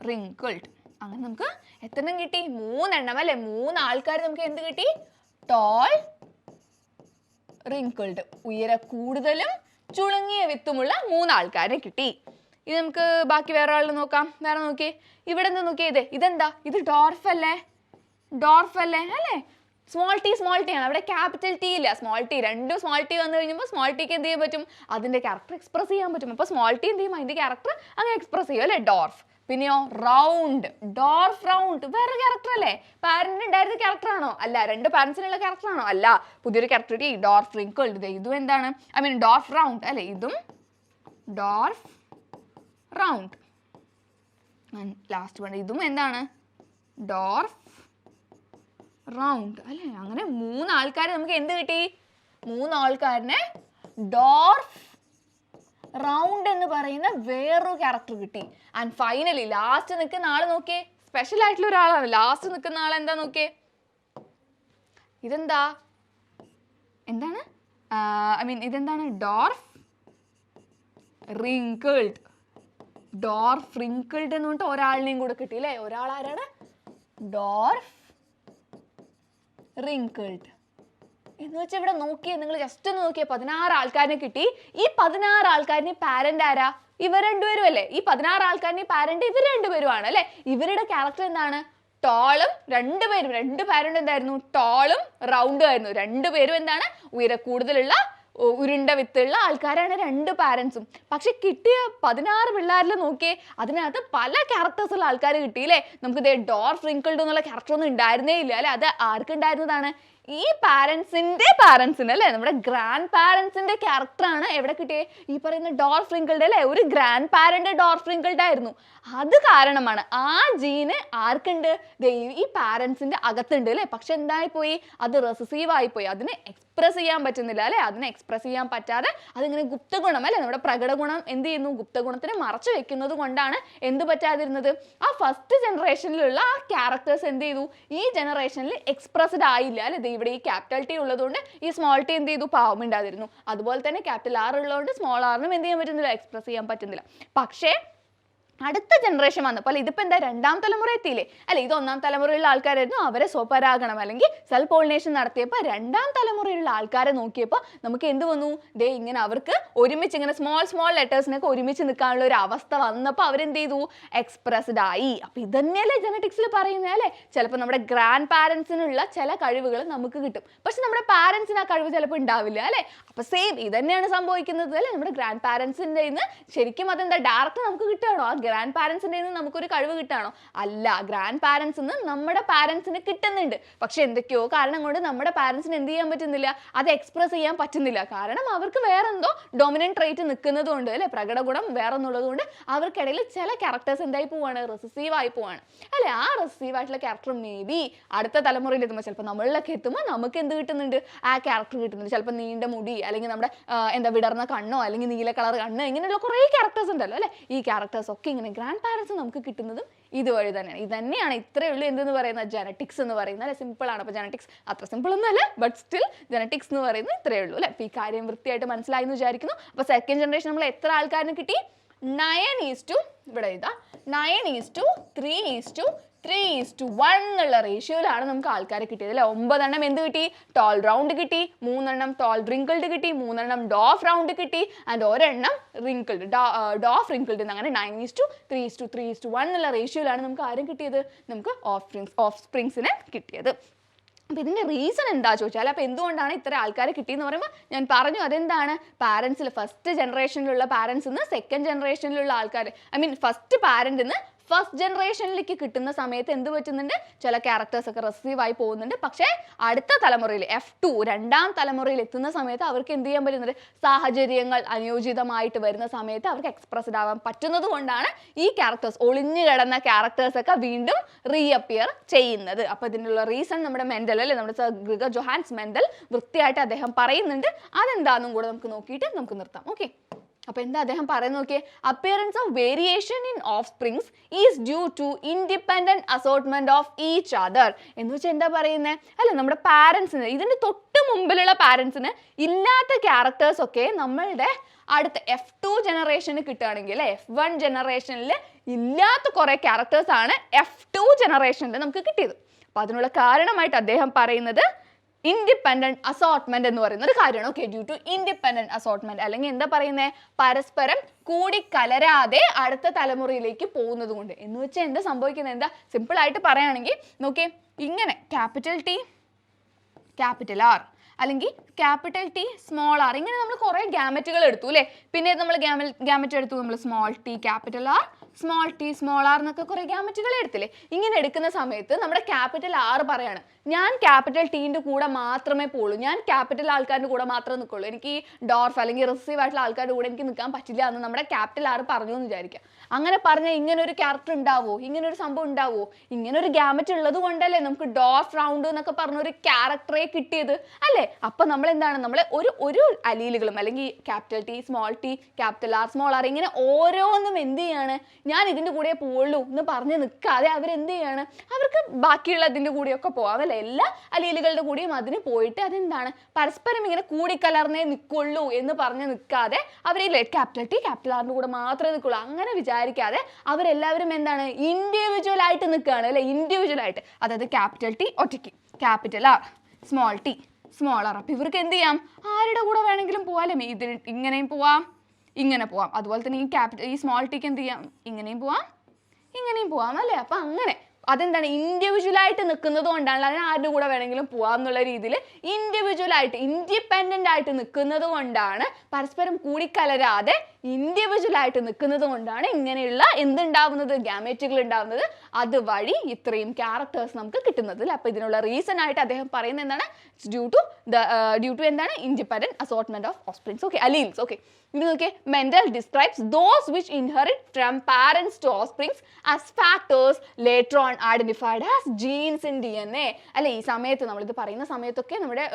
റിങ്കിൾഡ്. അങ്ങനെ നമുക്ക് എത്ര എണ്ണം കിട്ടി, 3 എണ്ണം അല്ലേ. 3 ആൾക്കാർ നമുക്ക് എന്ത് കിട്ടി, ടോൾ റിങ്കിൾഡ്, ഉയര കൂടുതലും ചുളുങ്ങിയ വിത്തുമുള്ള 3 ആൾക്കാരെ കിട്ടി. ഇത് നമുക്ക് ബാക്കി വേറെ ആൾ നോക്കാം. വേറെ നോക്കിയേ, ഇവിടെ എന്താ നോക്കിയേ, ഇതെന്താ, ഇത് ഡോർഫ് അല്ലേ അല്ലേ. സ്മോൾ ടി ആണ്, അവിടെ ക്യാപിറ്റൽ ടി ഇല്ല. സ്മോൾ ടി, 2 സ്മോൾ ടി വന്നു കഴിഞ്ഞപ്പോൾ സ്മോൾ ടിക്ക് എന്ത് ചെയ്യാൻ പറ്റും, അതിൻ്റെ ക്യാരക്ടർ എക്സ്പ്രസ് ചെയ്യാൻ പറ്റും. അപ്പോൾ സ്മോൾ ടി എന്ത് ചെയ്യും, അതിൻ്റെ ക്യാരക്ടർ അങ്ങനെ എക്സ്പ്രസ് ചെയ്യും അല്ലേ, ഡോർഫ്. പിന്നെയോ റൗണ്ട്, ഡോർഫ് റൗണ്ട് വേറെ ക്യാരക്ടർ അല്ലേ. പാരന്റ് ഉണ്ടായിരുന്ന ക്യാരക്ടർ ആണോ, അല്ല. 2 പാരന്റ്സിനുള്ള ക്യാരക്ടർ ആണോ, അല്ല. പുതിയൊരു ക്യാരക്ടർ കിട്ടി, ഡോർഫ് റിങ്കിൾഡ്. ഇതും എന്താണ്, ഡോർഫ് റൗണ്ട് അല്ലേ. ഇതും ഡോർഫ് റൗണ്ട്. ലാസ്റ്റ് വൺ, ഇതും എന്താണ്, ഡോർഫ് റൗണ്ട് അല്ലേ. അങ്ങനെ 3 ആൾക്കാരെ നമുക്ക് എന്ത് കിട്ടി, 3 ആൾക്കാരനെ ഡോർഫ് റൗണ്ട് എന്ന് പറയുന്ന വേറൊരു ക്യാരക്ടർ കിട്ടി. ആൻഡ് ഫൈനലി ലാസ്റ്റ് നിൽക്കുന്ന ആൾ നോക്കിയേ, സ്പെഷ്യൽ ആയിട്ടുള്ള ഒരാളാണ്. ലാസ്റ്റ് നിൽക്കുന്ന ആൾ എന്താ നോക്കിയേ, ഇതെന്താ, എന്താണ്, ഇതെന്താണ്, ഡോർഫ് റിങ്കിൾഡ്. ഡോർഫ് റിങ്കിൾഡ് എന്ന് പറഞ്ഞിട്ട് ഒരാളിനെയും കൂടെ കിട്ടി അല്ലേ. ഒരാൾ ആരാണ്, ഡോർഫ് റിങ്കിൾഡ്. എന്ന് വെച്ചാൽ ഇവിടെ നോക്കിയേ, നിങ്ങൾ ജസ്റ്റ് ഒന്ന് നോക്കിയേ, 16 ആൾക്കാരിനെ കിട്ടി. ഈ 16 ആൾക്കാരിന് പാരന്റ് ആരാ, ഇവർ 2 പേരും അല്ലേ. ഈ 16 ആൾക്കാരിന് പാരന്റ് ഇവർ 2 പേരുമാണ് അല്ലേ. ഇവരുടെ ക്യാരക്ടർ എന്താണ്, ടോളും 2 പേരും, 2 പാരന്റ് എന്തായിരുന്നു, ടോളും റൗണ്ടും ആയിരുന്നു. 2 പേരും എന്താണ്, ഉയര കൂടുതലുള്ള ഉരുണ്ട വിത്തുള്ള ആൾക്കാരാണ് 2 പാരന്റ്സും. പക്ഷെ കിട്ടിയ 16 പിള്ളേരിൽ നോക്കിയേ, അതിനകത്ത് പല ക്യാരക്ടേഴ്സ് ഉള്ള ആൾക്കാർ കിട്ടിയില്ലേ. നമുക്ക് ഇതേ ഡോർഫ് റിങ്കിൾഡ് എന്നുള്ള ക്യാരക്ടർ ഒന്നും ഉണ്ടായിരുന്നേ ഇല്ല അല്ലെ. അത് ആർക്കുണ്ടായിരുന്നതാണ്, ഈ പാരന്റ്സിന് അല്ലേ, നമ്മുടെ ഗ്രാൻഡ് പാരന്റ്സിന്റെ ക്യാരക്ടറാണ് എവിടെ കിട്ടിയേ, ഈ പറയുന്ന ഡോർഫ് റിങ്കിൾഡ് അല്ലേ. ഒരു ഗ്രാൻഡ് പാരന്റ് ഡോർഫ് റിങ്കിൾഡ് ആയിരുന്നു. അത് കാരണമാണ് ആ ജീന് ആർക്കുണ്ട്, ഈ പാരന്റ്സിന്റെ അകത്തുണ്ട് അല്ലേ. പക്ഷെ എന്തായിപ്പോയി, അത് റെസസീവ് ആയിപ്പോയി, അതിന് എക്സ്പ്രസ് ചെയ്യാൻ പറ്റുന്നില്ല അല്ലെ. അതിനെ എക്സ്പ്രസ് ചെയ്യാൻ പറ്റാതെ അതിങ്ങനെ ഗുപ്തഗുണം അല്ലെ, നമ്മുടെ പ്രകടഗുണം എന്ത് ചെയ്യുന്നു, ഗുപ്തഗുണത്തിനെ മറച്ചു വെക്കുന്നത് കൊണ്ടാണ് എന്ത് പറ്റാതിരുന്നത്, ആ ഫസ്റ്റ് ജനറേഷനിലുള്ള ആ ക്യാരക്ടേഴ്സ് എന്ത് ചെയ്തു, ഈ ജനറേഷനിൽ എക്സ്പ്രസ്ഡ് ആയില്ല അല്ലെ. ഇവിടെ ഈ ക്യാപിറ്റൽ ടി ഉള്ളതുകൊണ്ട് ഈ സ്മോൾ ടി എന്ത് ചെയ്തു, പാവം ഉണ്ടായിരുന്നു. അതുപോലെ തന്നെ ക്യാപിറ്റൽ ആർ ഉള്ളതുകൊണ്ട് സ്മോൾ ആറിനും എന്ത് ചെയ്യാൻ പറ്റുന്നില്ല, എക്സ്പ്രസ് ചെയ്യാൻ പറ്റുന്നില്ല. പക്ഷേ അടുത്ത ജനറേഷൻ വന്നപ്പോൾ, ഇതിപ്പോൾ എന്താ 2ാം തലമുറ എത്തിയില്ലേ അല്ലെ. ഇത് 1ാം തലമുറയിലുള്ള ആൾക്കാരായിരുന്നു, അവരെ സ്വപരാഗണം അല്ലെങ്കിൽ സെൽ പോളിനേഷൻ നടത്തിയപ്പോൾ 2ാം തലമുറയിലുള്ള ആൾക്കാരെ നോക്കിയപ്പോൾ നമുക്ക് എന്ത് വന്നു, ഇങ്ങനെ അവർക്ക് ഒരുമിച്ച് ഇങ്ങനെ സ്മോൾ ലെറ്റേഴ്സിനൊക്കെ ഒരുമിച്ച് നിൽക്കാനുള്ള ഒരു അവസ്ഥ വന്നപ്പോൾ അവരെന്ത് ചെയ്തു, എക്സ്പ്രസ്ഡ് ആയി. അപ്പോൾ ഇതന്നെയല്ലേ ജനറ്റിക്സിൽ പറയുന്നത് അല്ലേ. ചിലപ്പോൾ നമ്മുടെ ഗ്രാൻഡ് പാരൻസിനുള്ള ചില കഴിവുകൾ നമുക്ക് കിട്ടും, പക്ഷെ നമ്മുടെ പാരൻസിന് ആ കഴിവ് ചിലപ്പോൾ ഉണ്ടാവില്ല അല്ലേ. അപ്പോൾ സെയിം ഇതന്നെയാണ് സംഭവിക്കുന്നത് അല്ലേ. നമ്മുടെ ഗ്രാൻഡ് പാരൻസിൻ്റെ ശരിക്കും അതെന്താ ഡയറക്റ്റ് നമുക്ക് കിട്ടുകയാണോ, ആ ഗ്രാൻഡ് പാരൻസിൻ്റെ നിന്ന് നമുക്കൊരു കഴിവ് കിട്ടാണോ? അല്ല, ഗ്രാൻഡ് പാരൻസിൽ നിന്ന് നമ്മുടെ പാരൻസിന് കിട്ടുന്നുണ്ട്. പക്ഷെ എന്തൊക്കെയോ കാരണം കൊണ്ട് നമ്മുടെ പാരൻസിന് എന്ത് ചെയ്യാൻ പറ്റുന്നില്ല, അത് എക്സ്പ്രസ് ചെയ്യാൻ പറ്റുന്നില്ല. കാരണം അവർക്ക് വേറെന്തോ ഡൊമിനന്റ് ട്രേറ്റ് നിൽക്കുന്നത് കൊണ്ട്, അല്ലെ, പ്രകടഗുണം വേറെ എന്നുള്ളത് കൊണ്ട് അവർക്കിടയിൽ ചില ക്യാരക്ടേഴ്സ് എന്തായി പോവാണ്, റിസസീവ് ആയി പോവാണ്, അല്ലെ. ആ റിസസീവ് ആയിട്ടുള്ള ക്യാരക്ടർ മേ ബി അടുത്ത തലമുറയിൽ എത്തുമ്പോൾ, ചിലപ്പോൾ നമ്മളിലൊക്കെ എത്തുമ്പോൾ നമുക്ക് എന്ത് കിട്ടുന്നുണ്ട്, ആ ക്യാരക്ടർ കിട്ടുന്നുണ്ട്. ചിലപ്പോൾ നീണ്ട മുടി, അല്ലെങ്കിൽ നമ്മുടെ എന്താ വിടർന്ന കണ്ണോ, അല്ലെങ്കിൽ നീല കളർ കണ്ണ്, ഇങ്ങനെയുള്ള കുറേ ക്യാരക്ടേഴ്സ് ഉണ്ടല്ലോ, അല്ലെ. ഈ ക്യാരക്ടേഴ്സ് ഒക്കെ ഇങ്ങനെ ഗ്രാൻഡ് പാരൻസ് നമുക്ക് കിട്ടുന്നതും ഇതുവഴി തന്നെയാണ്. ഇത് തന്നെയാണ് ഇത്രയേ ഉള്ളൂ എന്തെന്ന് പറയുന്നത്, ജനറ്റിക്സ് എന്ന് പറയുന്നത്, അല്ലെ. സിമ്പിൾ ആണ്. അപ്പോൾ ജനറ്റിക്സ് അത്ര സിമ്പിൾ ഒന്നും അല്ല, ബട്ട് സ്റ്റിൽ ജനറ്റിക്സ് എന്ന് പറയുന്നത് ഇത്രയേ ഉള്ളൂ, അല്ലെ. അപ്പോൾ ഈ കാര്യം വൃത്തിയായിട്ട് മനസ്സിലായി എന്ന് വിചാരിക്കുന്നു. അപ്പോൾ സെക്കൻഡ് ജനറേഷൻ നമ്മൾ എത്ര ആൾക്കാരിന് കിട്ടി? 9:, ഇവിടെ ഇതാ 9:3:3:1 എന്നുള്ള റേഷ്യോയിലാണ് നമുക്ക് ആൾക്കാരെ കിട്ടിയത്, അല്ലെ. 9 എണ്ണം എന്ത് കിട്ടി? ടോൾ റൗണ്ട് കിട്ടി, 3 എണ്ണം ടോൾ റിങ്കിൾഡ് കിട്ടി, 3 എണ്ണം ഡോഫ് റൗണ്ട് കിട്ടി, ആൻഡ് ഒരെണ്ണം റിങ്കിൾഡ് ഡോഫ് റിങ്കിൾഡ്. അങ്ങനെ 9:3:3:1 എന്നുള്ള റേഷ്യോയിലാണ് നമുക്ക് ആരും കിട്ടിയത്, നമുക്ക് ഓഫ് സ്പ്രിങ്സിനെ കിട്ടിയത്. അപ്പോൾ ഇതിൻ്റെ റീസൺ എന്താ ചോദിച്ചാൽ, അപ്പോൾ എന്തുകൊണ്ടാണ് ഇത്ര ആൾക്കാരെ കിട്ടിയെന്ന് പറയുമ്പോൾ ഞാൻ പറഞ്ഞു, അതെന്താണ്, പാരൻസിൽ ഫസ്റ്റ് ജനറേഷനിലുള്ള പാരൻസിൽ നിന്ന് സെക്കൻഡ് ജനറേഷനിലുള്ള ആൾക്കാർ, ഫസ്റ്റ് പാരൻറ്റിൽ നിന്ന് ഫസ്റ്റ് ജനറേഷനിലേക്ക് കിട്ടുന്ന സമയത്ത് എന്ത് പറ്റുന്നുണ്ട്, ചില ക്യാരക്ടേഴ്സ് ഒക്കെ റിസീവ് ആയി പോകുന്നുണ്ട്. പക്ഷേ അടുത്ത തലമുറയിൽ F2 രണ്ടാം തലമുറയിൽ എത്തുന്ന സമയത്ത് അവർക്ക് എന്ത് ചെയ്യാൻ പറ്റുന്നുണ്ട്, സാഹചര്യങ്ങൾ അനുയോജിതമായിട്ട് വരുന്ന സമയത്ത് അവർക്ക് എക്സ്പ്രസ്ഡ് ആവാൻ പറ്റുന്നത് കൊണ്ടാണ് ഈ ക്യാരക്ടേഴ്സ്, ഒളിഞ്ഞു കിടന്ന ക്യാരക്ടേഴ്സ് ഒക്കെ വീണ്ടും റീഅപ്പിയർ ചെയ്യുന്നത്. അപ്പോൾ ഇതിനുള്ള റീസൺ നമ്മുടെ മെൻഡൽ, അല്ലെ, നമ്മുടെ സർ ഗ്രിഗർ ജൊഹാൻസ് മെൻഡൽ വൃത്തിയായിട്ട് അദ്ദേഹം പറയുന്നുണ്ട്. അതെന്താണെന്നും കൂടെ നമുക്ക് നോക്കിയിട്ട് നമുക്ക് നിർത്താം. ഓക്കെ, അപ്പോൾ എന്താ അദ്ദേഹം പറയുന്നത് നോക്കിയേ, appearance of variation in of springs is due to independent assortment of each other. എന്ന് വെച്ചാൽ എന്താ പറയുന്നത്, അല്ല, നമ്മുടെ പാരൻസിന്, ഇതിൻ്റെ തൊട്ട് മുമ്പിലുള്ള പാരൻസിന് ഇല്ലാത്ത ക്യാരക്ടേഴ്സ് ഒക്കെ നമ്മളുടെ അടുത്ത F2 ജനറേഷന് കിട്ടുകയാണെങ്കിൽ, അല്ലെ, F1 ജനറേഷനിൽ ഇല്ലാത്ത കുറേ ക്യാരക്ടേഴ്സ് ആണ് F2 ജനറേഷനിൽ നമുക്ക് കിട്ടിയത്. അപ്പോൾ അതിനുള്ള കാരണമായിട്ട് അദ്ദേഹം പറയുന്നത് ഇൻഡിപെൻഡന്റ് അസോർട്ട്മെന്റ് എന്ന് പറയുന്ന ഒരു കാര്യമാണ്. Okay, due to independent assortment, അല്ലെങ്കിൽ എന്താ പറയുന്നത്, പരസ്പരം കൂടിക്കലരാതെ അടുത്ത തലമുറയിലേക്ക് പോകുന്നത് കൊണ്ട്. എന്ന് വെച്ചാൽ എന്താ സംഭവിക്കുന്നത്, എന്താ സിമ്പിൾ ആയിട്ട് പറയുകയാണെങ്കിൽ നോക്കിയേ, ഇങ്ങനെ ക്യാപിറ്റൽ T ക്യാപിറ്റൽ R അല്ലെങ്കിൽ ക്യാപിറ്റൽ T സ്മോൾ r, ഇങ്ങനെ നമ്മൾ കുറേ ഗ്യാമറ്റുകൾ എടുത്തു, അല്ലേ. പിന്നെ നമ്മൾ ഗ്യാമറ്റ് എടുത്തു, നമ്മൾ small t capital R, small t small r എന്നൊക്കെ കുറേ ഗ്യാമറ്റുകൾ എടുത്തില്ലേ. ഇങ്ങനെ എടുക്കുന്ന സമയത്ത് നമ്മുടെ ക്യാപിറ്റൽ R പറയാണ്, ഞാൻ ക്യാപിറ്റൽ ടീൻ്റെ കൂടെ മാത്രമേ പോകുള്ളൂ, ഞാൻ ക്യാപിറ്റൽ ആൾക്കാരുടെ കൂടെ മാത്രമേ നിൽക്കുള്ളൂ, എനിക്ക് ഈ ഡോർഫ് അല്ലെങ്കിൽ റിസീവ് ആയിട്ടുള്ള ആൾക്കാരുടെ കൂടെ എനിക്ക് നിൽക്കാൻ പറ്റില്ല എന്ന് നമ്മുടെ ക്യാപിറ്റൽ R പറഞ്ഞു എന്ന് വിചാരിക്കാം. അങ്ങനെ പറഞ്ഞാൽ ഇങ്ങനെ ഒരു ക്യാരക്ടർ ഉണ്ടാവുമോ, ഇങ്ങനെ ഒരു സംഭവം ഉണ്ടാവുമോ? ഇങ്ങനെ ഒരു ഗ്യാമറ്റ് ഉള്ളത് കൊണ്ടല്ലേ നമുക്ക് ഡോർഫ് റൗണ്ട് എന്നൊക്കെ പറഞ്ഞൊരു ക്യാരക്ടറെ കിട്ടിയത്, അല്ലേ. അപ്പം നമ്മൾ എന്താണ്, നമ്മൾ ഒരു അലീലുകളും, അല്ലെങ്കിൽ capital T small t capital R small r, ഇങ്ങനെ ഓരോന്നും എന്ത് ചെയ്യാണ്, ഞാൻ ഇതിൻ്റെ കൂടെ പോവുള്ളൂ എന്ന് പറഞ്ഞ് നിൽക്കാതെ അവരെന്ത് ചെയ്യാണ്, അവർക്ക് ബാക്കിയുള്ള ഇതിൻ്റെ കൂടെയൊക്കെ പോവാം, അല്ലേ. എല്ലാ അലീലുകളുടെ കൂടെയും അതിന് പോയിട്ട് അതെന്താണ്, പരസ്പരം ഇങ്ങനെ കൂടിക്കലർന്നേ നിൽക്കുള്ളൂ എന്ന് പറഞ്ഞ് നിൽക്കാതെ അവരില്ലേ ക്യാപിറ്റൽ T ക്യാപിറ്റൽ ആറിൻ്റെ കൂടെ മാത്രമേ നിൽക്കുള്ളൂ അങ്ങനെ വിചാരിക്കാതെ അവരെല്ലാവരും എന്താണ്, ഇൻഡിവിജ്വൽ ആയിട്ട് നിൽക്കുകയാണ്, അല്ലേ. ഇൻഡിവിജ്വൽ ആയിട്ട്, അതായത് ക്യാപിറ്റൽ T ഒറ്റയ്ക്ക്, capital R small t small r. അപ്പം ഇവർക്ക് എന്ത് ചെയ്യാം, ആരുടെ കൂടെ വേണമെങ്കിലും പോവാം, ഇതിന് ഇങ്ങനെയും പോവാം, ഇങ്ങനെ പോവാം. അതുപോലെ തന്നെ ഈ സ്മോൾ ടിക്ക് എന്ത് ചെയ്യാം, ഇങ്ങനെയും പോവാം, ഇങ്ങനെയും പോവാം, അല്ലേ. അപ്പം അങ്ങനെ അതെന്താണ്, ഇൻഡിവിജ്വലായിട്ട് നിൽക്കുന്നത് കൊണ്ടാണ്, അതിന് ആരുടെ കൂടെ വേണമെങ്കിലും പോവാം എന്നുള്ള രീതിയിൽ ഇൻഡിവിജ്വലായിട്ട് ഇൻഡിപെൻഡൻ്റ് ആയിട്ട് നിൽക്കുന്നത് കൊണ്ടാണ്, പരസ്പരം കൂടിക്കലരാതെ ഇൻഡിവിജ്വലായിട്ട് നിൽക്കുന്നത് കൊണ്ടാണ് ഇങ്ങനെയുള്ള എന്തുണ്ടാവുന്നത്, ഗ്യാമേറ്റുകൾ ഉണ്ടാവുന്നത്. അതുവഴി ഇത്രയും ക്യാരക്ടേഴ്സ് നമുക്ക് കിട്ടുന്നത്. അപ്പോൾ ഇതിനുള്ള റീസൺ ആയിട്ട് അദ്ദേഹം പറയുന്നത് എന്താണ്, ഡ്യൂ ടു എന്താണ്, independent assortment of offsprings. Okay, alleles. Okay, ഇത് നോക്കിയേ, Mendel describes those which inherit from parents to offsprings as factors later on identified as genes in DNA. അല്ലെ, ഈ സമയത്ത് നമ്മളിത് പറയുന്ന സമയത്തൊക്കെ നമ്മുടെ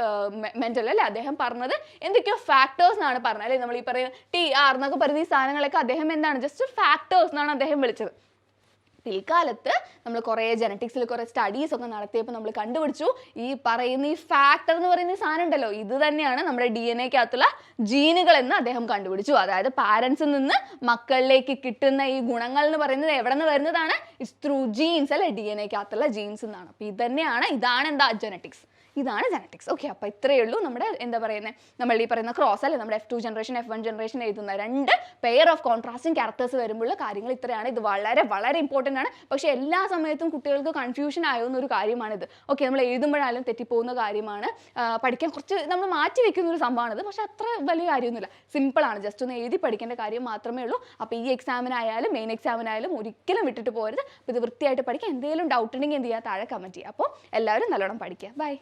മെൻഡൽ, അല്ലെ, അദ്ദേഹം പറഞ്ഞത് എന്തൊക്കെയോ ഫാക്ടേഴ്സ് എന്നാണ് പറഞ്ഞത്, അല്ലെ. നമ്മൾ ഈ പറയുന്ന TR എന്നൊക്കെ പറയുന്ന ഈ സാധനങ്ങളൊക്കെ അദ്ദേഹം എന്താണ്, ജസ്റ്റ് ഫാക്ടേഴ്സ് എന്നാണ് അദ്ദേഹം വിളിച്ചത്. പിൽക്കാലത്ത് നമ്മൾ കുറേ ജനറ്റിക്സിൽ കുറേ സ്റ്റഡീസ് ഒക്കെ നടത്തിയപ്പോൾ നമ്മൾ കണ്ടുപിടിച്ചു, ഈ പറയുന്ന ഈ ഫാക്ടർ എന്ന് പറയുന്ന സാധനം ഉണ്ടല്ലോ, ഇത് തന്നെയാണ് നമ്മുടെ DNA-ക്കകത്തുള്ള ജീനുകൾ എന്ന് അദ്ദേഹം കണ്ടുപിടിച്ചു. അതായത് പാരൻസിൽ നിന്ന് മക്കളിലേക്ക് കിട്ടുന്ന ഈ ഗുണങ്ങൾ എന്ന് പറയുന്നത് എവിടെ നിന്ന് വരുന്നതാണ്, ഇറ്റ്സ് ത്രൂ ജീൻസ്, അല്ലെ, DNA-ക്കകത്തുള്ള ജീൻസ് എന്നാണ്. അപ്പോൾ ഇതാണ് എന്താ ജനറ്റിക്സ്. ഇതാണ് ജനറ്റിക്സ്. ഓക്കെ, അപ്പോൾ ഇത്രയേ ഉള്ളൂ നമ്മുടെ എന്താ പറയുന്നത്, നമ്മൾ ഈ പറയുന്ന ക്രോസ് അല്ലേ, നമ്മുടെ F2 ജനറേഷൻ F1 ജനറേഷൻ എഴുതുന്ന രണ്ട് പെയർ ഓഫ് കോൺട്രാസ്റ്റിംഗ് ക്യാരക്ടേഴ്സ് വരുമ്പോഴുള്ള കാര്യങ്ങൾ ഇത്രയാണ്. ഇത് വളരെ വളരെ ഇമ്പോർട്ടൻ്റ് ആണ്. പക്ഷേ എല്ലാ സമയത്തും കുട്ടികൾക്ക് കൺഫ്യൂഷൻ ആവുന്ന ഒരു കാര്യമാണിത്. ഓക്കെ, നമ്മൾ എഴുതുമ്പോഴായാലും തെറ്റിപ്പോകുന്ന കാര്യമാണ്. പഠിക്കാൻ കുറച്ച് നമ്മൾ മാറ്റി വെക്കുന്ന ഒരു സംഭവമാണിത്. പക്ഷേ അത്ര വലിയ കാര്യമൊന്നുമില്ല, സിമ്പിളാണ്. ജസ്റ്റ് ഒന്ന് എഴുതി പഠിക്കേണ്ട കാര്യം മാത്രമേ ഉള്ളൂ. അപ്പോൾ ഈ എക്സാമിനായാലും മെയിൻ എക്സാമിനായാലും ഒരിക്കലും വിട്ടിട്ട് പോകരുത്. അപ്പോൾ ഇത് വൃത്തിയായിട്ട് പഠിക്കുക. എന്തെങ്കിലും ഡൗട്ട് ഉണ്ടെങ്കിൽ എന്ത് ചെയ്യുക, താഴെ കമൻറ്റ് ചെയ്യുക. അപ്പോൾ എല്ലാവരും നല്ലോണം പഠിക്കുക. ബൈ.